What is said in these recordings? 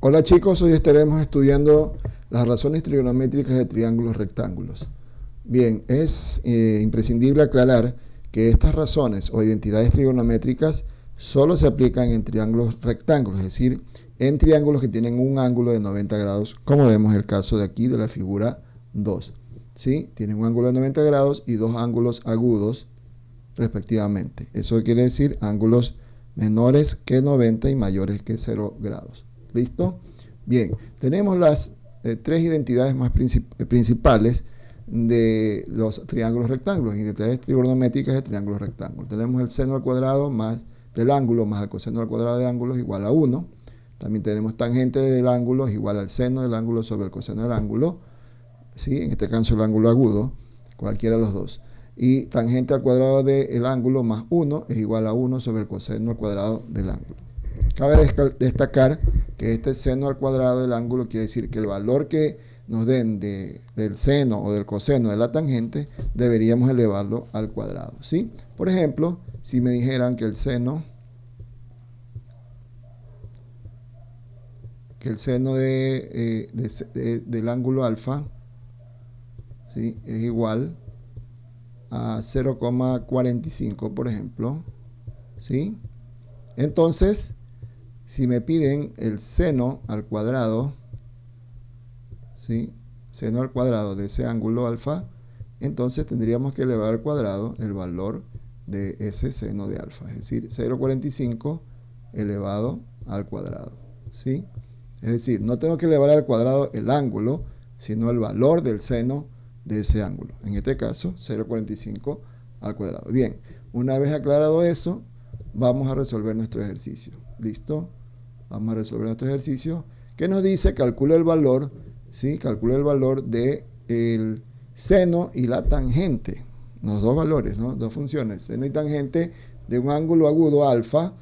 Hola chicos, hoy estaremos estudiando las razones trigonométricas de triángulos rectángulos. Bien, es imprescindible aclarar que estas razones o identidades trigonométricas solo se aplican en triángulos rectángulos, es decir, en triángulos que tienen un ángulo de 90 grados, como vemos en el caso de aquí de la figura 2. ¿Sí? Tienen un ángulo de 90 grados y dos ángulos agudos respectivamente. Eso quiere decir ángulos menores que 90 y mayores que 0 grados. ¿Listo? Bien, tenemos las tres identidades más principales de los triángulos rectángulos, identidades trigonométricas de triángulos rectángulos. Tenemos el seno al cuadrado más del ángulo más el coseno al cuadrado de ángulo es igual a 1. También tenemos tangente del ángulo es igual al seno del ángulo sobre el coseno del ángulo. ¿Sí? En este caso el ángulo agudo, cualquiera de los dos. Y tangente al cuadrado del ángulo más 1 es igual a 1 sobre el coseno al cuadrado del ángulo. Cabe destacar que este seno al cuadrado del ángulo quiere decir que el valor que nos den del seno o del coseno de la tangente deberíamos elevarlo al cuadrado. ¿Sí? Por ejemplo, si me dijeran que el seno del ángulo alfa, ¿sí?, es igual a 0,45, por ejemplo, ¿sí? Entonces, si me piden el seno al cuadrado, ¿sí?, seno al cuadrado de ese ángulo alfa, entonces tendríamos que elevar al cuadrado el valor de ese seno de alfa, es decir, 0,45 elevado al cuadrado, ¿sí? Es decir, no tengo que elevar al cuadrado el ángulo, sino el valor del seno de ese ángulo. En este caso, 0,45 al cuadrado. Bien, una vez aclarado eso, vamos a resolver nuestro ejercicio. ¿Listo? Vamos a resolver nuestro ejercicio que nos dice calcula el valor, ¿sí?, calcula el valor del seno y la tangente. Los dos valores, ¿no? Dos funciones, seno y tangente de un ángulo agudo alfa,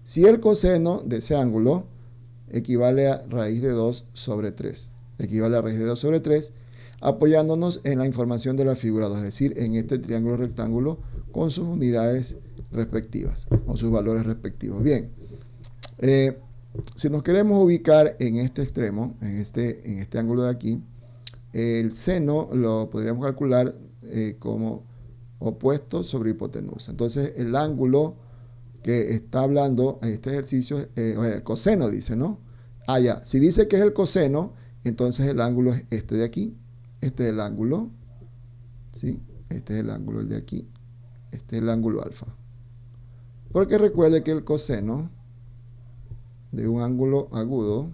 si el coseno de ese ángulo equivale a raíz de 2 sobre 3. Equivale a raíz de 2 sobre 3, apoyándonos en la información de la figura 2, es decir, en este triángulo rectángulo con sus unidades respectivas o sus valores respectivos. Bien, si nos queremos ubicar en este extremo, en este ángulo de aquí, el seno lo podríamos calcular como opuesto sobre hipotenusa. Entonces, el ángulo que está hablando en este ejercicio, el coseno dice, ¿no? Ah, ya, si dice que es el coseno, entonces el ángulo es este de aquí. Este es el ángulo, ¿sí? Este es el ángulo, el de aquí. Este es el ángulo alfa. Porque recuerde que el coseno de un ángulo agudo,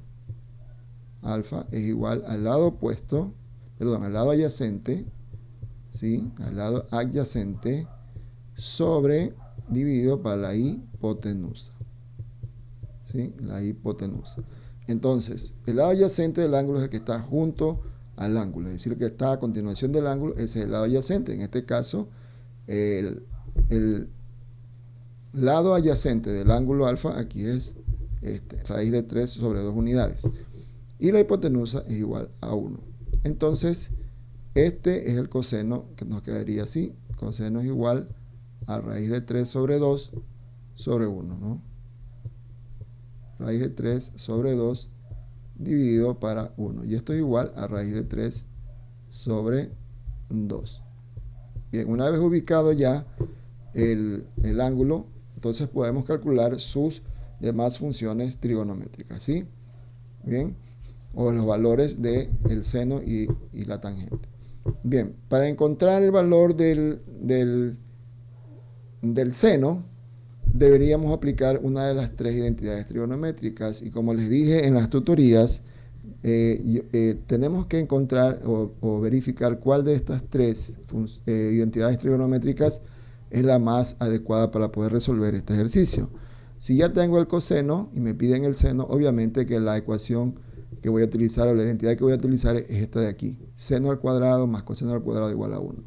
alfa, es igual al lado opuesto, perdón, al lado adyacente, ¿sí?, al lado adyacente sobre, dividido para la hipotenusa, ¿sí?, la hipotenusa. Entonces, el lado adyacente del ángulo es el que está junto al ángulo, es decir, el que está a continuación del ángulo, ese es el lado adyacente. En este caso, el lado adyacente del ángulo alfa, aquí es raíz de 3 sobre 2 unidades. Y la hipotenusa es igual a 1. Entonces, este es el coseno que nos quedaría así. Coseno es igual a raíz de 3 sobre 2 sobre 1, ¿no? Raíz de 3 sobre 2 dividido para 1. Y esto es igual a raíz de 3 sobre 2. Bien, una vez ubicado ya el ángulo, entonces podemos calcular sus demás funciones trigonométricas, ¿sí? Bien, o los valores del seno y la tangente. Bien, para encontrar el valor del seno, deberíamos aplicar una de las tres identidades trigonométricas. Y como les dije en las tutorías, tenemos que encontrar o verificar cuál de estas tres identidades trigonométricas es la más adecuada para poder resolver este ejercicio. Si ya tengo el coseno y me piden el seno, obviamente que la ecuación que voy a utilizar o la identidad que voy a utilizar es esta de aquí. Seno al cuadrado más coseno al cuadrado igual a 1.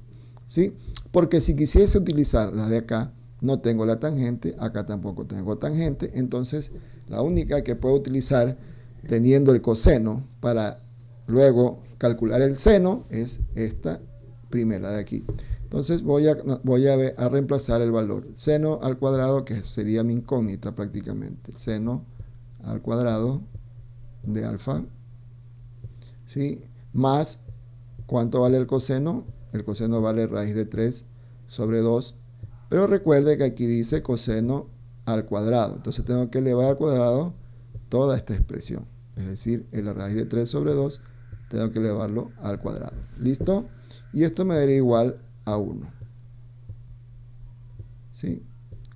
¿Sí? Porque si quisiese utilizar la de acá, no tengo la tangente, acá tampoco tengo tangente, entonces la única que puedo utilizar teniendo el coseno para luego calcular el seno es esta primera de aquí. Entonces voy a reemplazar el valor seno al cuadrado, que sería mi incógnita prácticamente. Seno al cuadrado de alfa, ¿sí? Más, ¿cuánto vale el coseno? El coseno vale raíz de 3 sobre 2. Pero recuerde que aquí dice coseno al cuadrado. Entonces tengo que elevar al cuadrado toda esta expresión. Es decir, en la raíz de 3 sobre 2 tengo que elevarlo al cuadrado. ¿Listo? Y esto me daría igual a 1. ¿Sí?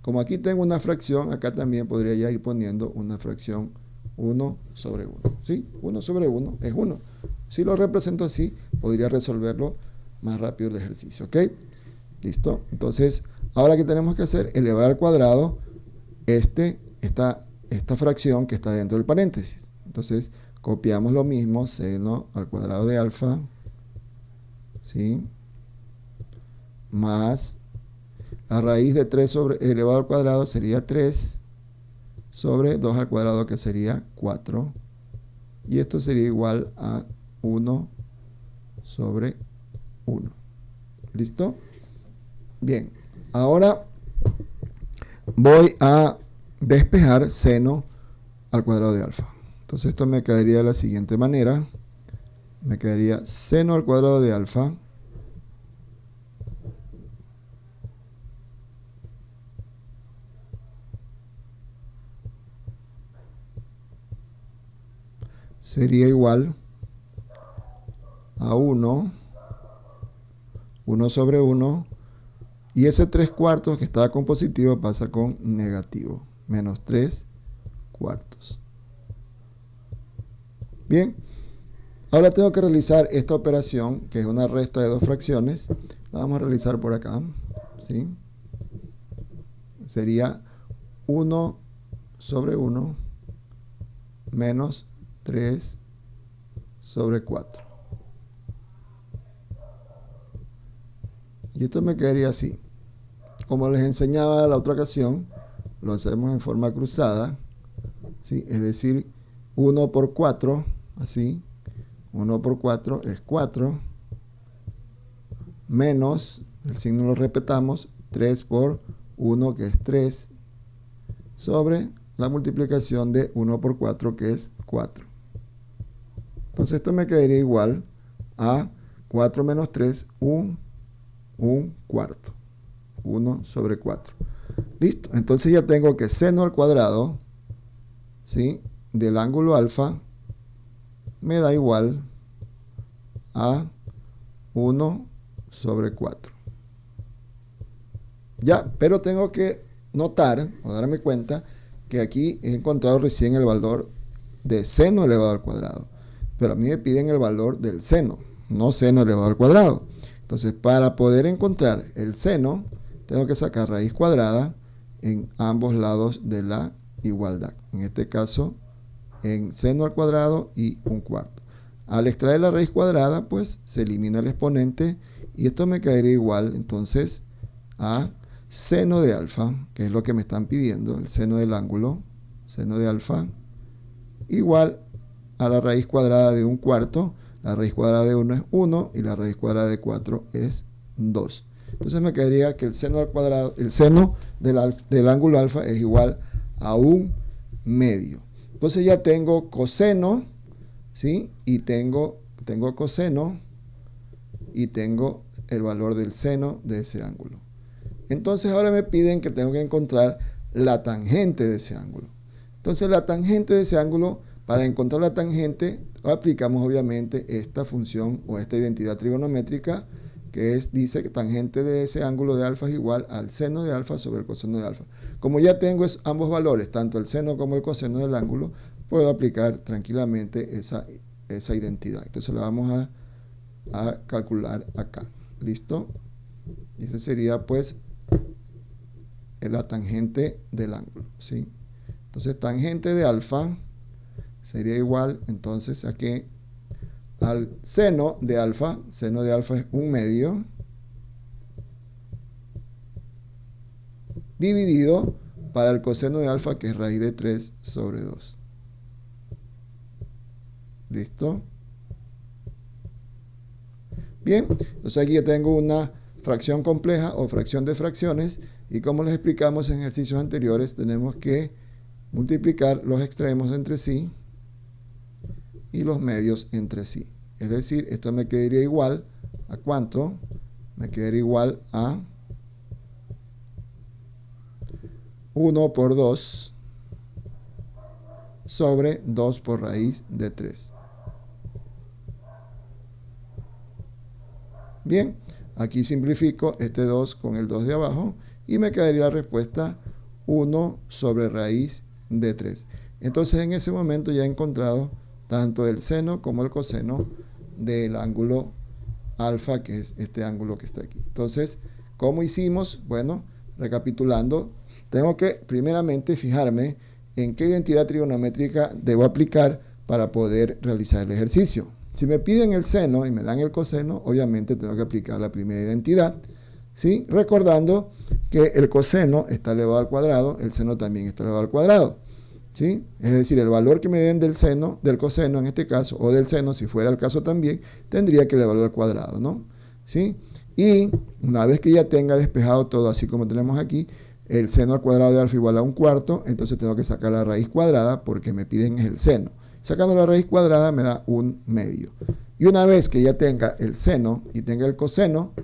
Como aquí tengo una fracción, acá también podría ya ir poniendo una fracción 1 sobre 1. ¿Sí? 1 sobre 1 es 1. Si lo represento así, podría resolverlo más rápido el ejercicio. ¿Ok? ¿Listo? Entonces, ahora ¿qué tenemos que hacer? Elevar al cuadrado esta fracción que está dentro del paréntesis. Entonces, copiamos lo mismo, seno al cuadrado de alfa, ¿sí? Más la raíz de 3 sobre elevado al cuadrado sería 3 sobre 2 al cuadrado, que sería 4. Y esto sería igual a 1 sobre 1. ¿Listo? Bien, ahora voy a despejar seno al cuadrado de alfa. Entonces esto me quedaría de la siguiente manera. Me quedaría seno al cuadrado de alfa sería igual a 1 sobre 1, y ese 3 cuartos que estaba con positivo pasa con negativo, menos 3 cuartos. Bien, ahora tengo que realizar esta operación, que es una resta de dos fracciones. La vamos a realizar por acá, ¿sí? Sería 1 sobre 1 menos 3 sobre 4. Y esto me quedaría así. Como les enseñaba la otra ocasión, lo hacemos en forma cruzada, ¿sí? Es decir, 1 por 4, así. 1 por 4 es 4, menos, el signo lo respetamos, 3 por 1, que es 3, sobre la multiplicación de 1 por 4, que es 4. Entonces esto me quedaría igual a 4 menos 3, un cuarto. 1 sobre 4. Listo. Entonces ya tengo que seno al cuadrado, ¿sí?, del ángulo alfa me da igual a 1 sobre 4. Ya, pero tengo que notar o darme cuenta que aquí he encontrado recién el valor de seno elevado al cuadrado. Pero a mí me piden el valor del seno, no seno elevado al cuadrado. Entonces, para poder encontrar el seno, tengo que sacar raíz cuadrada en ambos lados de la igualdad. En este caso, en seno al cuadrado y un cuarto. Al extraer la raíz cuadrada, pues se elimina el exponente y esto me caería igual, entonces, a seno de alfa, que es lo que me están pidiendo, el seno del ángulo, seno de alfa, igual a la raíz cuadrada de un cuarto. La raíz cuadrada de 1 es 1 y la raíz cuadrada de 4 es 2. Entonces me quedaría que el seno al cuadrado, el seno del ángulo alfa es igual a un medio. Entonces ya tengo coseno, ¿sí? Y tengo coseno y tengo el valor del seno de ese ángulo. Entonces ahora me piden que tengo que encontrar la tangente de ese ángulo. Entonces la tangente de ese ángulo, para encontrar la tangente, aplicamos obviamente esta función o esta identidad trigonométrica, que dice que tangente de ese ángulo de alfa es igual al seno de alfa sobre el coseno de alfa. Como ya tengo ambos valores, tanto el seno como el coseno del ángulo, puedo aplicar tranquilamente esa identidad. Entonces la vamos a calcular acá. ¿Listo? Y ese sería pues la tangente del ángulo, ¿sí? Entonces tangente de alfa sería igual entonces a que al seno de alfa es un medio, dividido para el coseno de alfa, que es raíz de 3 sobre 2. ¿Listo? Bien, entonces aquí ya tengo una fracción compleja o fracción de fracciones, y como les explicamos en ejercicios anteriores, tenemos que multiplicar los extremos entre sí, y los medios entre sí. Es decir, esto me quedaría igual a ¿cuánto? Me quedaría igual a 1 por 2 sobre 2 por raíz de 3. Bien, aquí simplifico este 2 con el 2 de abajo y me quedaría la respuesta 1 sobre raíz de 3. Entonces en ese momento ya he encontrado tanto el seno como el coseno del ángulo alfa, que es este ángulo que está aquí. Entonces, ¿cómo hicimos? Bueno, recapitulando, tengo que primeramente fijarme en qué identidad trigonométrica debo aplicar para poder realizar el ejercicio. Si me piden el seno y me dan el coseno, obviamente tengo que aplicar la primera identidad, ¿sí? Recordando que el coseno está elevado al cuadrado, el seno también está elevado al cuadrado, ¿sí? Es decir, el valor que me den del seno, del coseno en este caso, o del seno, si fuera el caso también, tendría que elevarlo al cuadrado, ¿no? ¿Sí? Y una vez que ya tenga despejado todo, así como tenemos aquí, el seno al cuadrado de alfa igual a 1/4, entonces tengo que sacar la raíz cuadrada porque me piden el seno. Sacando la raíz cuadrada me da 1/2. Y una vez que ya tenga el seno y tenga el coseno,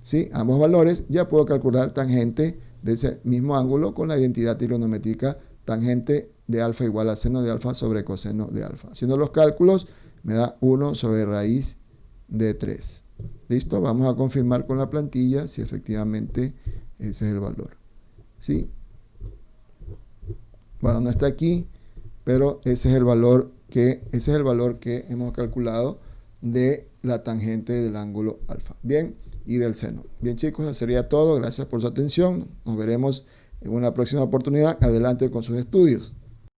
¿sí? Ambos valores, ya puedo calcular tangente de ese mismo ángulo con la identidad trigonométrica tangente de alfa igual a seno de alfa sobre coseno de alfa. Haciendo los cálculos me da 1 sobre raíz de 3. ¿Listo? Vamos a confirmar con la plantilla si efectivamente ese es el valor. ¿Sí? Bueno, no está aquí, pero ese es el valor que hemos calculado de la tangente del ángulo alfa. Bien, y del seno. Bien, chicos, eso sería todo. Gracias por su atención. Nos veremos en una próxima oportunidad. Adelante con sus estudios.